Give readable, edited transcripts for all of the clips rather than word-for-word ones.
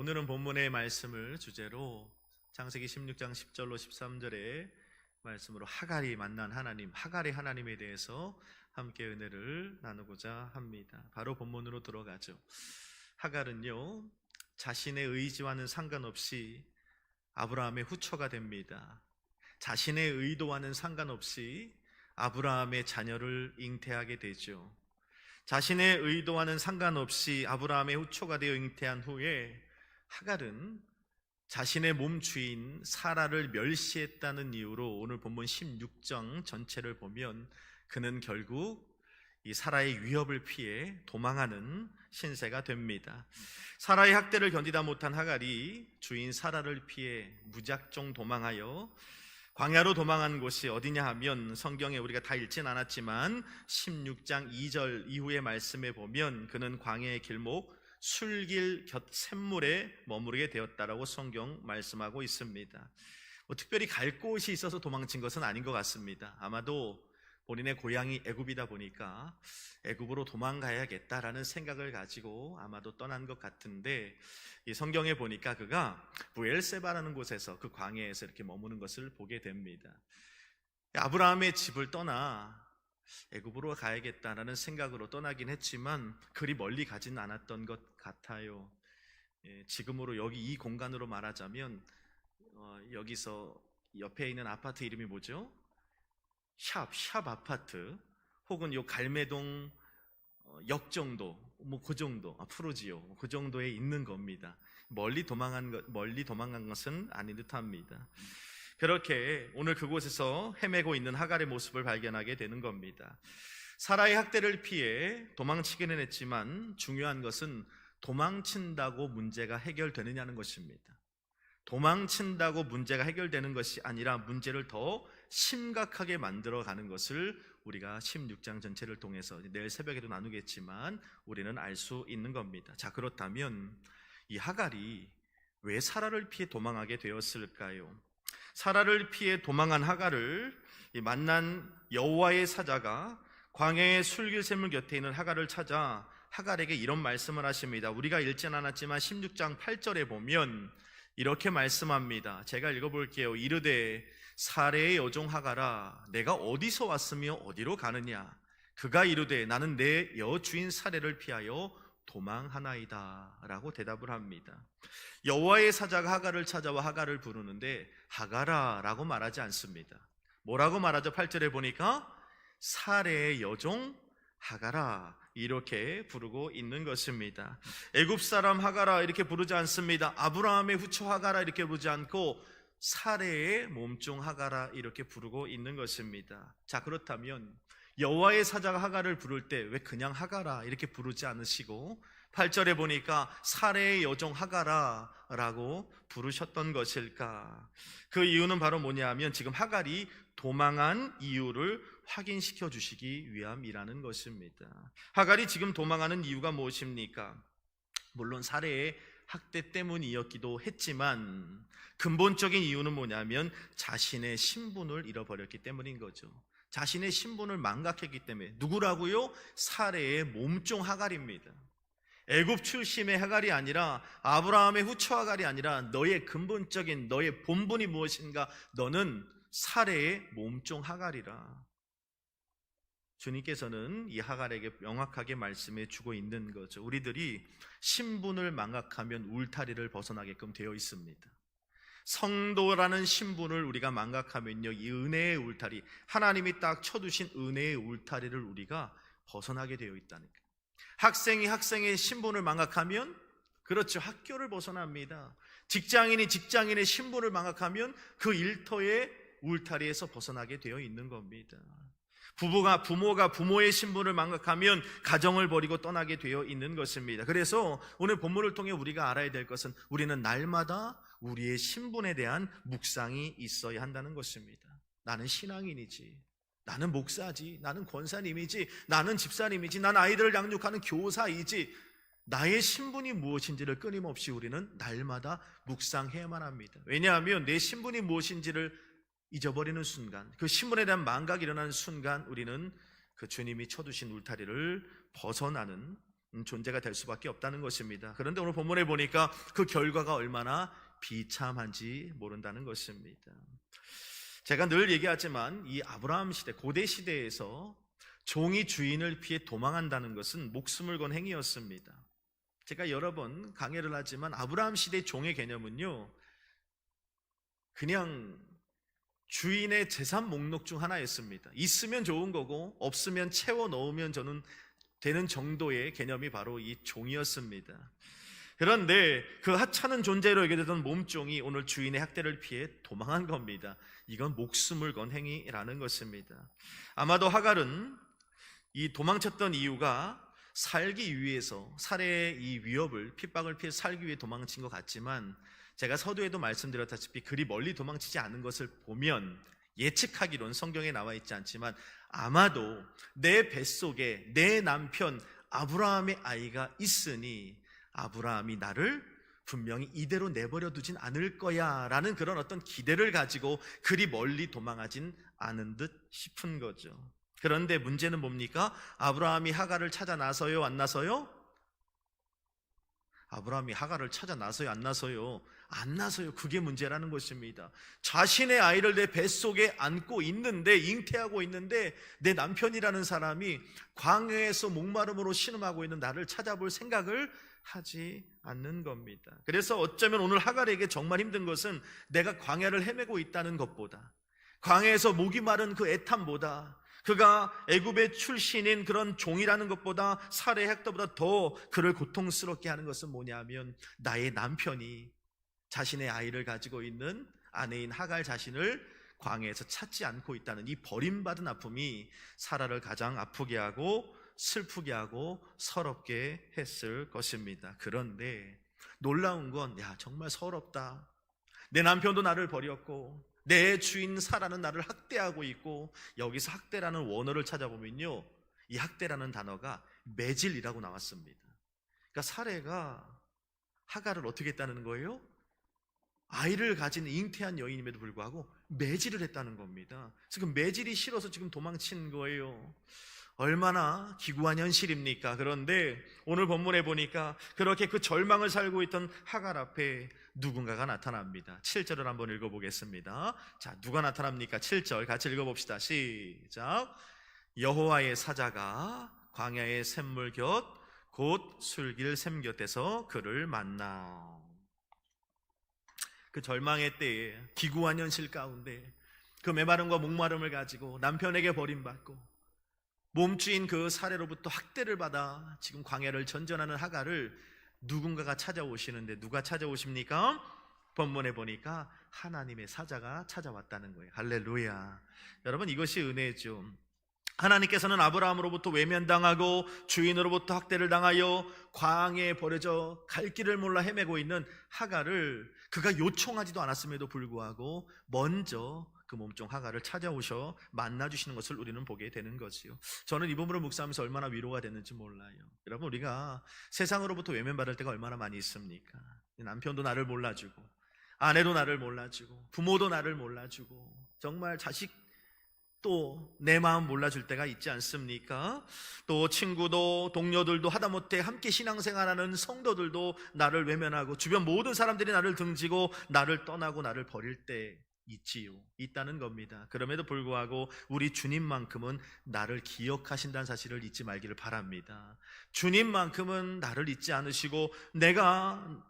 오늘은 본문의 말씀을 주제로 창세기 16장 10절로 13절의 말씀으로 하갈이 만난 하나님, 하갈의 하나님에 대해서 함께 은혜를 나누고자 합니다. 바로 본문으로 들어가죠. 하갈은요, 자신의 의지와는 상관없이 아브라함의 후처가 됩니다. 자신의 의도와는 상관없이 아브라함의 자녀를 잉태하게 되죠. 자신의 의도와는 상관없이 아브라함의 후처가 되어 잉태한 후에 하갈은 자신의 몸 주인 사라를 멸시했다는 이유로 오늘 본문 16장 전체를 보면 그는 결국 이 사라의 위협을 피해 도망하는 신세가 됩니다. 사라의 학대를 견디다 못한 하갈이 주인 사라를 피해 무작정 도망하여 광야로 도망한 곳이 어디냐 하면 성경에 우리가 다 읽진 않았지만 16장 2절 이후의 말씀에 보면 그는 광야의 길목 술길 곁 샘물에 머무르게 되었다라고 성경 말씀하고 있습니다. 특별히 갈 곳이 있어서 도망친 것은 아닌 것 같습니다. 아마도 본인의 고향이 애굽이다 보니까 애굽으로 도망가야겠다라는 생각을 가지고 아마도 떠난 것 같은데, 이 성경에 보니까 그가 부엘세바라는 곳에서 그 광야에서 이렇게 머무는 것을 보게 됩니다. 아브라함의 집을 떠나 애굽으로 가야겠다라는 생각으로 떠나긴 했지만 그리 멀리 가진 않았던 것 같아요. 지금으로 여기 이 공간으로 말하자면 여기서 옆에 있는 아파트 이름이 뭐죠? 샵 아파트, 혹은 요 갈매동 역 정도, 그 정도, 프로지오 그 정도에 있는 겁니다. 멀리 도망간 것은 아닌 듯합니다. 그렇게 오늘 그곳에서 헤매고 있는 하갈의 모습을 발견하게 되는 겁니다. 사라의 학대를 피해 도망치기는 했지만 중요한 것은 도망친다고 문제가 해결되느냐는 것입니다. 도망친다고 문제가 해결되는 것이 아니라 문제를 더 심각하게 만들어가는 것을 우리가 16장 전체를 통해서 내일 새벽에도 나누겠지만 우리는 알 수 있는 겁니다. 자, 그렇다면 이 하갈이 왜 사라를 피해 도망하게 되었을까요? 사라를 피해 도망한 하갈을 만난 여호와의 사자가 광야의 술길샘물 곁에 있는 하갈을 찾아 하갈에게 이런 말씀을 하십니다. 우리가 읽진 않았지만 16장 8절에 보면 이렇게 말씀합니다. 제가 읽어볼게요. 이르되 사레의 여종 하갈아, 내가 어디서 왔으며 어디로 가느냐? 그가 이르되 나는 내 여주인 사레를 피하여 도망하나이다 라고 대답을 합니다. 여호와의 사자가 하갈을 찾아와 하갈을 부르는데 하갈아 라고 말하지 않습니다. 뭐라고 말하죠? 8절에 보니까 사레의 여종 하갈아 이렇게 부르고 있는 것입니다. 애굽 사람 하갈아 이렇게 부르지 않습니다. 아브라함의 후처 하갈아 이렇게 부르지 않고 사레의 몸종 하갈아 이렇게 부르고 있는 것입니다. 자, 그렇다면 여호와의 사자가 하갈을 부를 때 왜 그냥 하갈아 이렇게 부르지 않으시고 8절에 보니까 사레의 여종 하갈아 라고 부르셨던 것일까? 그 이유는 바로 뭐냐면 지금 하갈이 도망한 이유를 확인시켜 주시기 위함이라는 것입니다. 하갈이 지금 도망하는 이유가 무엇입니까? 물론 사레의 학대 때문이었기도 했지만 근본적인 이유는 뭐냐면 자신의 신분을 잃어버렸기 때문인 거죠. 자신의 신분을 망각했기 때문에. 누구라고요? 사레의 몸종 하갈입니다. 애굽 출신의 하갈이 아니라 아브라함의 후처 하갈이 아니라 너의 근본적인 너의 본분이 무엇인가? 너는 사레의 몸종 하갈이라. 주님께서는 이 하갈에게 명확하게 말씀해 주고 있는 거죠. 우리들이 신분을 망각하면 울타리를 벗어나게끔 되어 있습니다. 성도라는 신분을 우리가 망각하면요, 이 은혜의 울타리, 하나님이 딱 쳐두신 은혜의 울타리를 우리가 벗어나게 되어 있다는 거예요. 학생이 학생의 신분을 망각하면, 그렇죠, 학교를 벗어납니다. 직장인이 직장인의 신분을 망각하면 그 일터의 울타리에서 벗어나게 되어 있는 겁니다. 부모가 부모의 신분을 망각하면 가정을 버리고 떠나게 되어 있는 것입니다. 그래서 오늘 본문을 통해 우리가 알아야 될 것은 우리는 날마다 우리의 신분에 대한 묵상이 있어야 한다는 것입니다. 나는 신앙인이지, 나는 목사지, 나는 권사님이지, 나는 집사님이지, 나는 아이들을 양육하는 교사이지, 나의 신분이 무엇인지를 끊임없이 우리는 날마다 묵상해야만 합니다. 왜냐하면 내 신분이 무엇인지를 잊어버리는 순간, 그 신분에 대한 망각이 일어나는 순간 우리는 그 주님이 쳐두신 울타리를 벗어나는 존재가 될 수밖에 없다는 것입니다. 그런데 오늘 본문에 보니까 그 결과가 얼마나 비참한지 모른다는 것입니다. 제가 늘 얘기하지만 이 아브라함 시대, 고대 시대에서 종이 주인을 피해 도망한다는 것은 목숨을 건 행위였습니다. 제가 여러 번 강의를 하지만 아브라함 시대 종의 개념은요, 그냥 주인의 재산 목록 중 하나였습니다. 있으면 좋은 거고 없으면 채워 넣으면 저는 되는 정도의 개념이 바로 이 종이었습니다. 그런데 그 하찮은 존재로 여겨지던 몸종이 오늘 주인의 학대를 피해 도망한 겁니다. 이건 목숨을 건 행위라는 것입니다. 아마도 하갈은 이 도망쳤던 이유가 살기 위해서, 살해의 이 위협을, 핍박을 피해 살기 위해 도망친 것 같지만, 제가 서두에도 말씀드렸다시피 그리 멀리 도망치지 않은 것을 보면 예측하기로는 성경에 나와 있지 않지만 아마도 내 뱃속에 내 남편 아브라함의 아이가 있으니 아브라함이 나를 분명히 이대로 내버려 두진 않을 거야 라는 그런 어떤 기대를 가지고 그리 멀리 도망하진 않은 듯 싶은 거죠. 그런데 문제는 뭡니까? 아브라함이 하갈을 찾아 나서요, 안 나서요? 아브라함이 하갈을 찾아 나서요, 안 나서요? 안 나서요. 그게 문제라는 것입니다. 자신의 아이를 내 뱃속에 안고 있는데, 잉태하고 있는데 내 남편이라는 사람이 광야에서 목마름으로 신음하고 있는 나를 찾아볼 생각을 하지 않는 겁니다. 그래서 어쩌면 오늘 하갈에게 정말 힘든 것은 내가 광야를 헤매고 있다는 것보다, 광야에서 목이 마른 그 애탐보다, 그가 애굽의 출신인 그런 종이라는 것보다, 살해 핵도보다 더 그를 고통스럽게 하는 것은 뭐냐면 나의 남편이 자신의 아이를 가지고 있는 아내인 하갈 자신을 광야에서 찾지 않고 있다는 이 버림받은 아픔이 사라를 가장 아프게 하고 슬프게 하고 서럽게 했을 것입니다. 그런데 놀라운 건, 정말 서럽다. 내 남편도 나를 버렸고 내 주인 사라는 나를 학대하고 있고, 여기서 학대라는 원어를 찾아보면요, 이 학대라는 단어가 매질이라고 나왔습니다. 그러니까 사례가 하갈을 어떻게 했다는 거예요? 아이를 가진 잉태한 여인임에도 불구하고 매질을 했다는 겁니다. 그래서 그 매질이 싫어서 지금 도망친 거예요. 얼마나 기구한 현실입니까? 그런데 오늘 본문에 보니까 그렇게 그 절망을 살고 있던 하갈 앞에 누군가가 나타납니다. 7절을 한번 읽어보겠습니다. 자, 누가 나타납니까? 7절 같이 읽어봅시다. 시작. 여호와의 사자가 광야의 샘물 곁 곧 술길 샘 곁에서 그를 만나. 그 절망의 때에, 기구한 현실 가운데 그 메마름과 목마름을 가지고 남편에게 버림받고 몸주인 그 사례로부터 학대를 받아 지금 광야를 전전하는 하갈을 누군가가 찾아오시는데, 누가 찾아오십니까? 본문에 보니까 하나님의 사자가 찾아왔다는 거예요. 할렐루야. 여러분, 이것이 은혜죠. 하나님께서는 아브라함으로부터 외면당하고 주인으로부터 학대를 당하여 광야에 버려져 갈 길을 몰라 헤매고 있는 하갈을 그가 요청하지도 않았음에도 불구하고 먼저 그 몸종 하갈을 찾아오셔 만나주시는 것을 우리는 보게 되는 거지요. 저는 이 부분을 묵상하면서 얼마나 위로가 됐는지 몰라요. 여러분, 우리가 세상으로부터 외면받을 때가 얼마나 많이 있습니까? 남편도 나를 몰라주고, 아내도 나를 몰라주고, 부모도 나를 몰라주고, 정말 자식 또 내 마음 몰라줄 때가 있지 않습니까? 또 친구도, 동료들도, 하다못해 함께 신앙생활하는 성도들도 나를 외면하고 주변 모든 사람들이 나를 등지고 나를 떠나고 나를 버릴 때 있다는 겁니다. 그럼에도 불구하고 우리 주님만큼은 나를 기억하신다는 사실을 잊지 말기를 바랍니다. 주님만큼은 나를 잊지 않으시고, 내가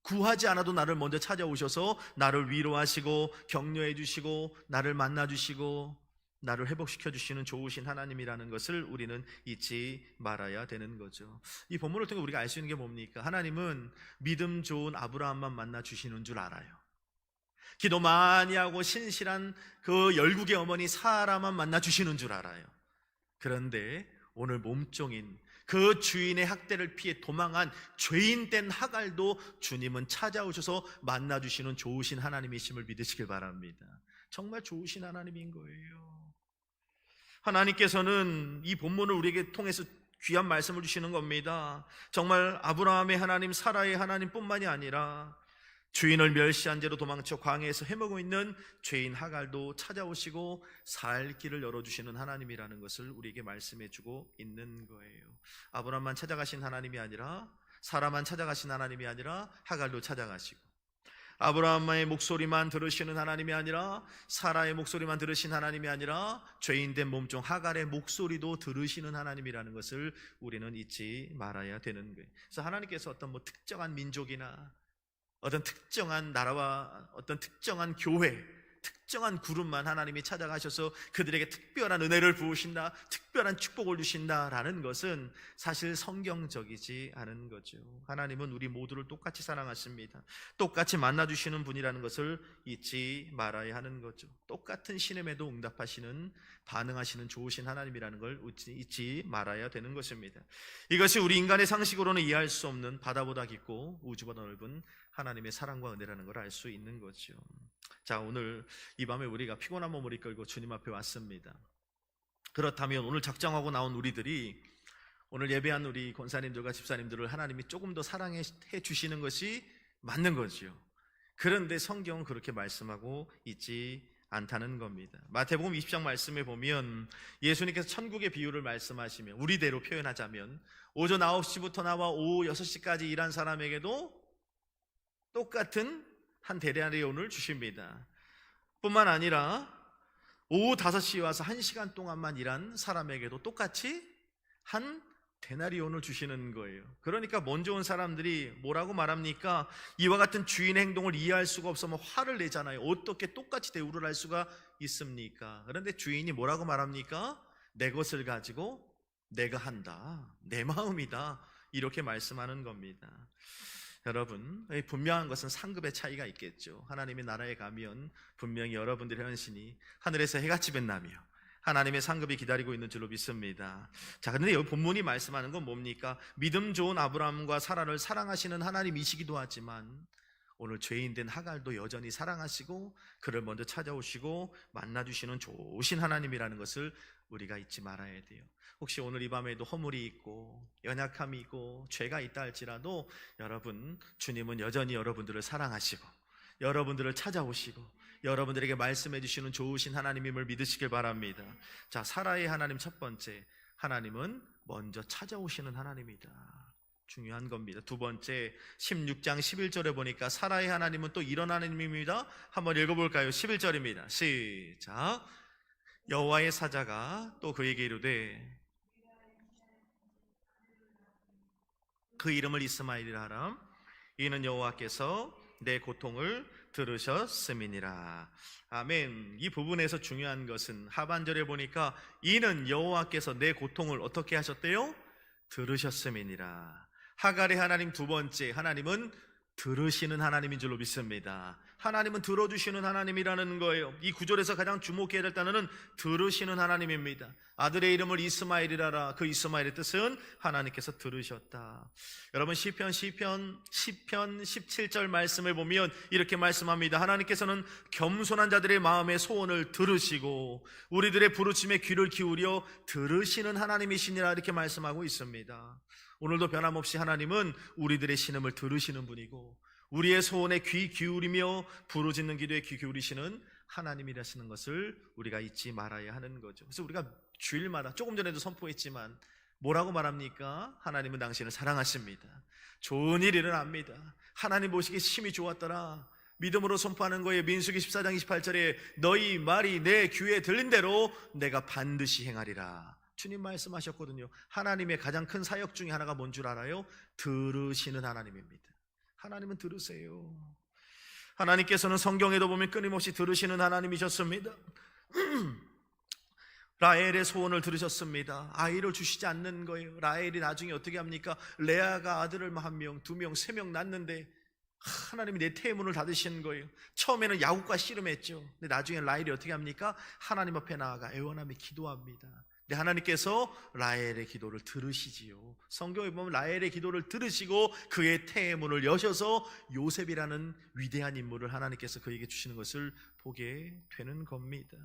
구하지 않아도 나를 먼저 찾아오셔서 나를 위로하시고 격려해 주시고 나를 만나 주시고 나를 회복시켜 주시는 좋으신 하나님이라는 것을 우리는 잊지 말아야 되는 거죠. 이 본문을 통해 우리가 알 수 있는 게 뭡니까? 하나님은 믿음 좋은 아브라함만 만나 주시는 줄 알아요. 기도 많이 하고 신실한 그 열국의 어머니 사라만 만나 주시는 줄 알아요. 그런데 오늘 몸종인 그 주인의 학대를 피해 도망한 죄인된 하갈도 주님은 찾아오셔서 만나 주시는 좋으신 하나님이심을 믿으시길 바랍니다. 정말 좋으신 하나님인 거예요. 하나님께서는 이 본문을 우리에게 통해서 귀한 말씀을 주시는 겁니다. 정말 아브라함의 하나님, 사라의 하나님뿐만이 아니라 주인을 멸시한 죄로 도망쳐 광야에서 헤매고 있는 죄인 하갈도 찾아오시고 살 길을 열어주시는 하나님이라는 것을 우리에게 말씀해주고 있는 거예요. 아브라함만 찾아가신 하나님이 아니라, 사라만 찾아가신 하나님이 아니라 하갈도 찾아가시고, 아브라함의 목소리만 들으시는 하나님이 아니라, 사라의 목소리만 들으신 하나님이 아니라, 죄인된 몸종 하갈의 목소리도 들으시는 하나님이라는 것을 우리는 잊지 말아야 되는 거예요. 그래서 하나님께서 어떤 특정한 민족이나 어떤 특정한 나라와 어떤 특정한 교회, 특정한 그룹만 하나님이 찾아가셔서 그들에게 특별한 은혜를 부으신다, 특별한 축복을 주신다라는 것은 사실 성경적이지 않은 거죠. 하나님은 우리 모두를 똑같이 사랑하십니다. 똑같이 만나주시는 분이라는 것을 잊지 말아야 하는 거죠. 똑같은 신음에도 응답하시는, 반응하시는 좋으신 하나님이라는 걸 잊지 말아야 되는 것입니다. 이것이 우리 인간의 상식으로는 이해할 수 없는 바다보다 깊고 우주보다 넓은 하나님의 사랑과 은혜라는 걸 알 수 있는 거죠. 자, 오늘 이 밤에 우리가 피곤한 몸을 이끌고 주님 앞에 왔습니다. 그렇다면 오늘 작정하고 나온 우리들이, 오늘 예배한 우리 권사님들과 집사님들을 하나님이 조금 더 사랑해 주시는 것이 맞는 거죠. 그런데 성경은 그렇게 말씀하고 있지 않다는 겁니다. 마태복음 20장 말씀에 보면 예수님께서 천국의 비유를 말씀하시면, 우리대로 표현하자면 오전 9시부터 나와 오후 6시까지 일한 사람에게도 똑같은 한 데나리온을 주십니다. 뿐만 아니라 오후 5시에 와서 1시간 동안만 일한 사람에게도 똑같이 한 데나리온을 주시는 거예요. 그러니까 먼저 온 사람들이 뭐라고 말합니까? 이와 같은 주인의 행동을 이해할 수가 없어 화를 내잖아요. 어떻게 똑같이 대우를 할 수가 있습니까? 그런데 주인이 뭐라고 말합니까? 내 것을 가지고 내가 한다, 내 마음이다, 이렇게 말씀하는 겁니다. 여러분, 분명한 것은 상급의 차이가 있겠죠. 하나님의 나라에 가면 분명히 여러분들의 헌신이 하늘에서 해같이 빛나며 하나님의 상급이 기다리고 있는 줄로 믿습니다. 자, 그런데 여기 본문이 말씀하는 건 뭡니까? 믿음 좋은 아브라함과 사라를 사랑하시는 하나님이시기도 하지만 오늘 죄인된 하갈도 여전히 사랑하시고 그를 먼저 찾아오시고 만나주시는 좋으신 하나님이라는 것을 우리가 잊지 말아야 돼요. 혹시 오늘 이 밤에도 허물이 있고 연약함이 있고 죄가 있다 할지라도 여러분, 주님은 여전히 여러분들을 사랑하시고 여러분들을 찾아오시고 여러분들에게 말씀해 주시는 좋으신 하나님임을 믿으시길 바랍니다. 자, 사라의 하나님 첫 번째, 하나님은 먼저 찾아오시는 하나님이다. 중요한 겁니다. 두 번째, 16장 11절에 보니까 사라의 하나님은 또 이런 하나님입니다. 한번 읽어볼까요? 11절입니다. 시작. 여호와의 사자가 또 그에게 이르되 그 이름을 이스마엘이라 하라. 이는 여호와께서 내 고통을 들으셨음이니라. 아멘. 이 부분에서 중요한 것은 하반절에 보니까 이는 여호와께서 내 고통을 어떻게 하셨대요? 들으셨음이니라. 하갈의 하나님 두 번째, 하나님은 들으시는 하나님인 줄로 믿습니다. 하나님은 들어주시는 하나님이라는 거예요. 이 구절에서 가장 주목해야 될 단어는 들으시는 하나님입니다. 아들의 이름을 이스마엘이라라. 그 이스마엘의 뜻은 하나님께서 들으셨다. 여러분, 시편 17절 말씀을 보면 이렇게 말씀합니다. 하나님께서는 겸손한 자들의 마음의 소원을 들으시고 우리들의 부르침에 귀를 기울여 들으시는 하나님이시니라, 이렇게 말씀하고 있습니다. 오늘도 변함없이 하나님은 우리들의 신음을 들으시는 분이고 우리의 소원에 귀 기울이며 부르짖는 기도에 귀 기울이시는 하나님이라시는 것을 우리가 잊지 말아야 하는 거죠. 그래서 우리가 주일마다, 조금 전에도 선포했지만 뭐라고 말합니까? 하나님은 당신을 사랑하십니다. 좋은 일 일어납니다. 하나님 보시기에 심히 좋았더라. 믿음으로 선포하는 거예요. 민수기 14장 28절에 너희 말이 내 귀에 들린 대로 내가 반드시 행하리라. 주님 말씀하셨거든요. 하나님의 가장 큰 사역 중에 하나가 뭔 줄 알아요? 들으시는 하나님입니다. 하나님은 들으세요. 하나님께서는 성경에도 보면 끊임없이 들으시는 하나님이셨습니다. 라헬의 소원을 들으셨습니다. 아이를 주시지 않는 거예요. 라헬이 나중에 어떻게 합니까? 레아가 아들을 1명, 2명, 3명 낳는데 하나님이 내 태문을 닫으시는 거예요. 처음에는 야곱과 씨름했죠. 근데 나중에 라헬이 어떻게 합니까? 하나님 앞에 나아가 애원하며 기도합니다. 근데 하나님께서 라헬의 기도를 들으시지요. 성경에 보면 라헬의 기도를 들으시고 그의 태문을 여셔서 요셉이라는 위대한 인물을 하나님께서 그에게 주시는 것을 보게 되는 겁니다.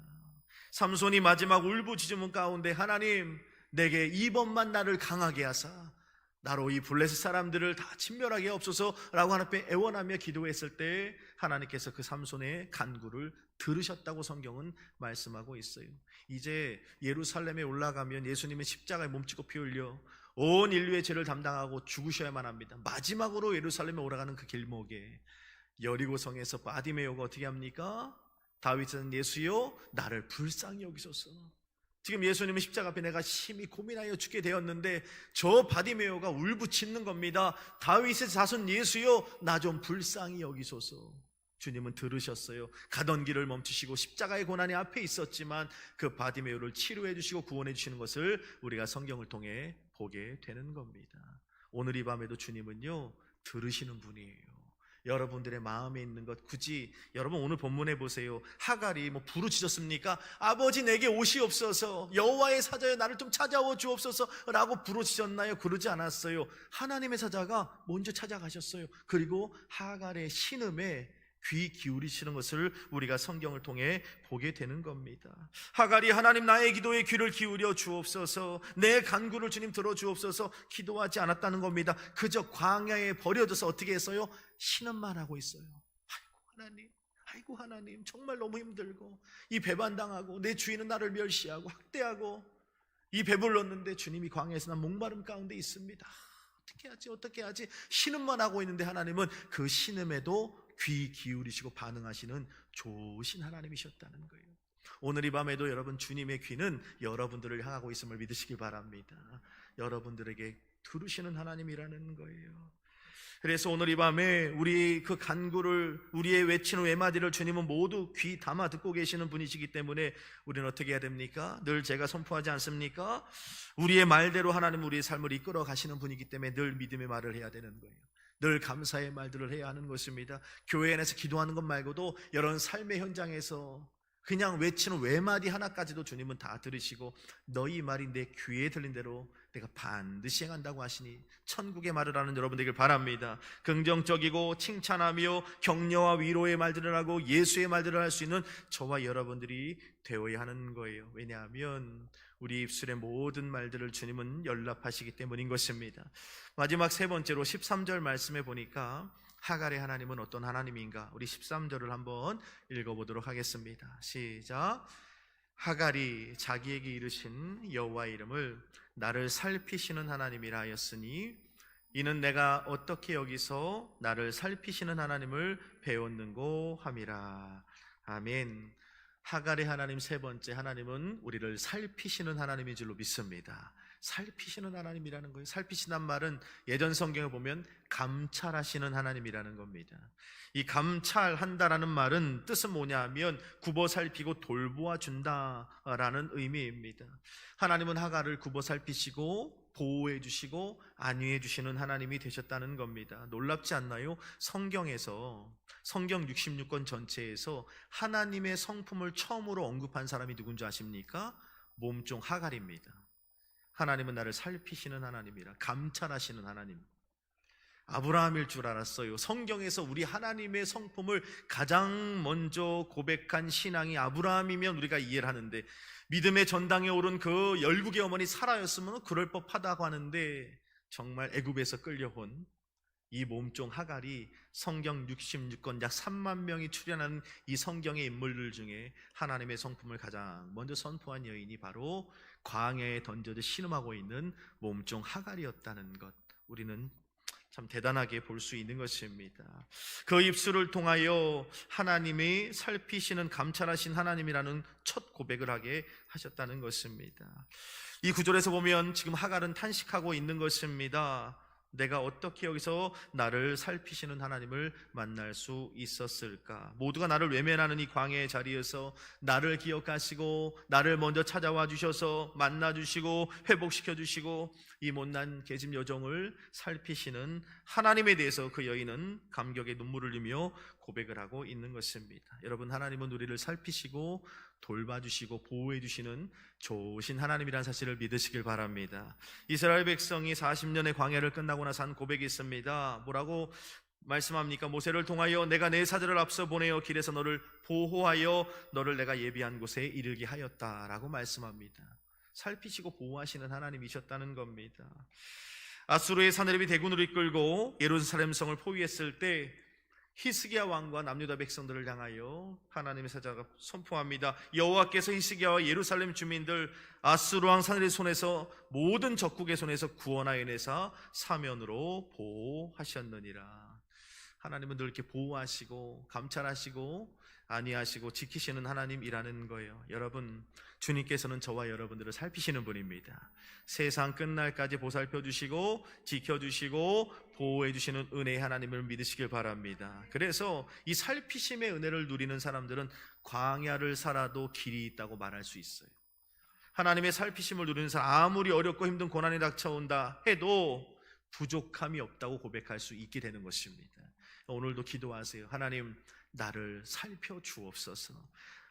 삼손이 마지막 울부짖음 가운데 하나님, 내게 이번만 나를 강하게 하사 나로 이 블레셋 사람들을 다 진멸하게 없소서라고 하나님 앞에 애원하며 기도했을 때 하나님께서 그 삼손의 간구를 들으셨다고 성경은 말씀하고 있어요. 이제 예루살렘에 올라가면 예수님은 십자가에 몸짓고 피 흘려 온 인류의 죄를 담당하고 죽으셔야만 합니다. 마지막으로 예루살렘에 올라가는 그 길목에 여리고성에서 바디메오가 어떻게 합니까? 다윗은 예수여 나를 불쌍히 여기소서. 지금 예수님은 십자가 앞에 내가 심히 고민하여 죽게 되었는데 저 바디메오가 울부짖는 겁니다. 다윗의 자손 예수여 나 좀 불쌍히 여기소서. 주님은 들으셨어요. 가던 길을 멈추시고 십자가의 고난이 앞에 있었지만 그 바디메오를 치료해 주시고 구원해 주시는 것을 우리가 성경을 통해 보게 되는 겁니다. 오늘 이 밤에도 주님은요 들으시는 분이에요. 여러분들의 마음에 있는 것 굳이 여러분 오늘 본문에 보세요. 하갈이 뭐 부르짖었습니까? 아버지 내게 옷이옵소서, 여호와의 사자여 나를 좀 찾아오 주옵소서 라고 부르짖었나요? 그러지 않았어요. 하나님의 사자가 먼저 찾아가셨어요. 그리고 하갈의 신음에 귀 기울이시는 것을 우리가 성경을 통해 보게 되는 겁니다. 하갈이 하나님 나의 기도에 귀를 기울여 주옵소서, 내 간구를 주님 들어 주옵소서 기도하지 않았다는 겁니다. 그저 광야에 버려져서 어떻게 했어요? 신음만 하고 있어요. 아이고 하나님 정말 너무 힘들고 이 배반당하고 내 주인은 나를 멸시하고 학대하고 이 배불렀는데 주님이 광야에서 난 목마름 가운데 있습니다. 어떻게 하지 신음만 하고 있는데 하나님은 그 신음에도 귀 기울이시고 반응하시는 좋으신 하나님이셨다는 거예요. 오늘 이 밤에도 여러분 주님의 귀는 여러분들을 향하고 있음을 믿으시기 바랍니다. 여러분들에게 들으시는 하나님이라는 거예요. 그래서 오늘 이 밤에 우리 그 간구를, 우리의 외치는 외마디를 주님은 모두 귀 담아 듣고 계시는 분이시기 때문에 우리는 어떻게 해야 됩니까? 늘 제가 선포하지 않습니까? 우리의 말대로 하나님 우리의 삶을 이끌어 가시는 분이기 때문에 늘 믿음의 말을 해야 되는 거예요. 늘 감사의 말들을 해야 하는 것입니다. 교회 안에서 기도하는 것 말고도 여러 삶의 현장에서 그냥 외치는 외마디 하나까지도 주님은 다 들으시고 너희 말이 내 귀에 들린 대로 내가 반드시 행한다고 하시니 천국의 말을 하는 여러분 되길 바랍니다. 긍정적이고 칭찬하며 격려와 위로의 말들을 하고 예수의 말들을 할 수 있는 저와 여러분들이 되어야 하는 거예요. 왜냐하면 우리 입술의 모든 말들을 주님은 연락하시기 때문인 것입니다. 마지막 세 번째로 13절 말씀에 보니까 하갈의 하나님은 어떤 하나님인가? 우리 13절을 한번 읽어보도록 하겠습니다. 시작. 하갈이 자기에게 이르신 여호와의 이름을 나를 살피시는 하나님이라 하였으니 이는 내가 어떻게 여기서 나를 살피시는 하나님을 배웠는고 함이라. 아멘. 하갈의 하나님 세 번째 하나님은 우리를 살피시는 하나님인 줄로 믿습니다. 살피시는 하나님이라는 거예요. 살피신단 말은 예전 성경에 보면 감찰하시는 하나님이라는 겁니다. 이 감찰한다라는 말은 뜻은 뭐냐 하면 굽어 살피고 돌보아 준다라는 의미입니다. 하나님은 하갈을 굽어 살피시고 보호해 주시고 안위해 주시는 하나님이 되셨다는 겁니다. 놀랍지 않나요? 성경에서 성경 66권 전체에서 하나님의 성품을 처음으로 언급한 사람이 누군지 아십니까? 몸종 하갈입니다. 하나님은 나를 살피시는 하나님이라, 감찰하시는 하나님. 아브라함일 줄 알았어요. 성경에서 우리 하나님의 성품을 가장 먼저 고백한 신앙이 아브라함이면 우리가 이해를 하는데, 믿음의 전당에 오른 그 열국의 어머니 사라였으면 그럴 법하다고 하는데, 정말 애굽에서 끌려온 이 몸종 하갈이 성경 66권 약 3만 명이 출연하는 이 성경의 인물들 중에 하나님의 성품을 가장 먼저 선포한 여인이 바로 광야에 던져져 신음하고 있는 몸종 하갈이었다는 것, 우리는 참 대단하게 볼 수 있는 것입니다. 그 입술을 통하여 하나님이 살피시는 감찰하신 하나님이라는 첫 고백을 하게 하셨다는 것입니다. 이 구절에서 보면 지금 하갈은 탄식하고 있는 것입니다. 내가 어떻게 여기서 나를 살피시는 하나님을 만날 수 있었을까? 모두가 나를 외면하는 이 광야의 자리에서 나를 기억하시고 나를 먼저 찾아와 주셔서 만나 주시고 회복시켜 주시고 이 못난 계집 여종을 살피시는 하나님에 대해서 그 여인은 감격의 눈물을 흘리며 고백을 하고 있는 것입니다. 여러분, 하나님은 우리를 살피시고 돌봐주시고 보호해주시는 좋으신 하나님이라는 사실을 믿으시길 바랍니다. 이스라엘 백성이 40년의 광야를 끝나고 나서 한 고백이 있습니다. 뭐라고 말씀합니까? 모세를 통하여 내가 내 사자를 앞서 보내어 길에서 너를 보호하여 너를 내가 예비한 곳에 이르게 하였다라고 말씀합니다. 살피시고 보호하시는 하나님이셨다는 겁니다. 아수르의 사내립이 대군을 이끌고 예루살렘 성을 포위했을 때 히스기야 왕과 남유다 백성들을 향하여 하나님의 사자가 선포합니다. 여호와께서 히스기야와 예루살렘 주민들 아수르 왕 사내립 손에서 모든 적국의 손에서 구원하여 내사 사면으로 보호하셨느니라. 하나님은 늘 이렇게 보호하시고 감찰하시고 안위하시고 지키시는 하나님이라는 거예요. 여러분, 주님께서는 저와 여러분들을 살피시는 분입니다. 세상 끝날까지 보살펴 주시고 지켜주시고 보호해 주시는 은혜의 하나님을 믿으시길 바랍니다. 그래서 이 살피심의 은혜를 누리는 사람들은 광야를 살아도 길이 있다고 말할 수 있어요. 하나님의 살피심을 누리는 사람, 아무리 어렵고 힘든 고난이 닥쳐온다 해도 부족함이 없다고 고백할 수 있게 되는 것입니다. 오늘도 기도하세요. 하나님, 나를 살펴주옵소서.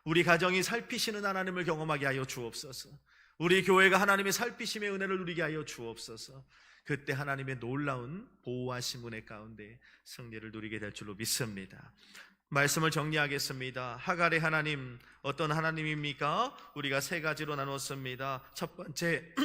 우리 가정이 살피시는 하나님을 경험하게 하여 주옵소서. 우리 교회가 하나님의 살피심의 은혜를 누리게 하여 주옵소서. 그때 하나님의 놀라운 보호하심 은혜 가운데 승리를 누리게 될 줄로 믿습니다. 말씀을 정리하겠습니다. 하갈의 하나님, 어떤 하나님입니까? 우리가 세 가지로 나눴습니다. 첫 번째,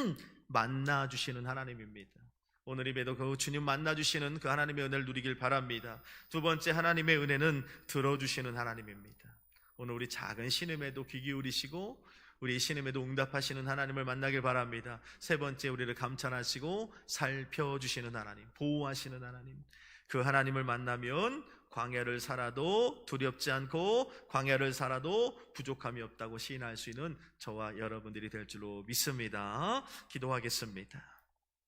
만나주시는 하나님입니다. 오늘 예배도 그 주님 만나주시는 그 하나님의 은혜를 누리길 바랍니다. 두 번째, 하나님의 은혜는 들어주시는 하나님입니다. 오늘 우리 작은 신음에도 귀 기울이시고 우리 신음에도 응답하시는 하나님을 만나길 바랍니다. 세 번째, 우리를 감찰하시고 살펴주시는 하나님, 보호하시는 하나님, 그 하나님을 만나면 광야를 살아도 두렵지 않고 광야를 살아도 부족함이 없다고 시인할 수 있는 저와 여러분들이 될 줄로 믿습니다. 기도하겠습니다.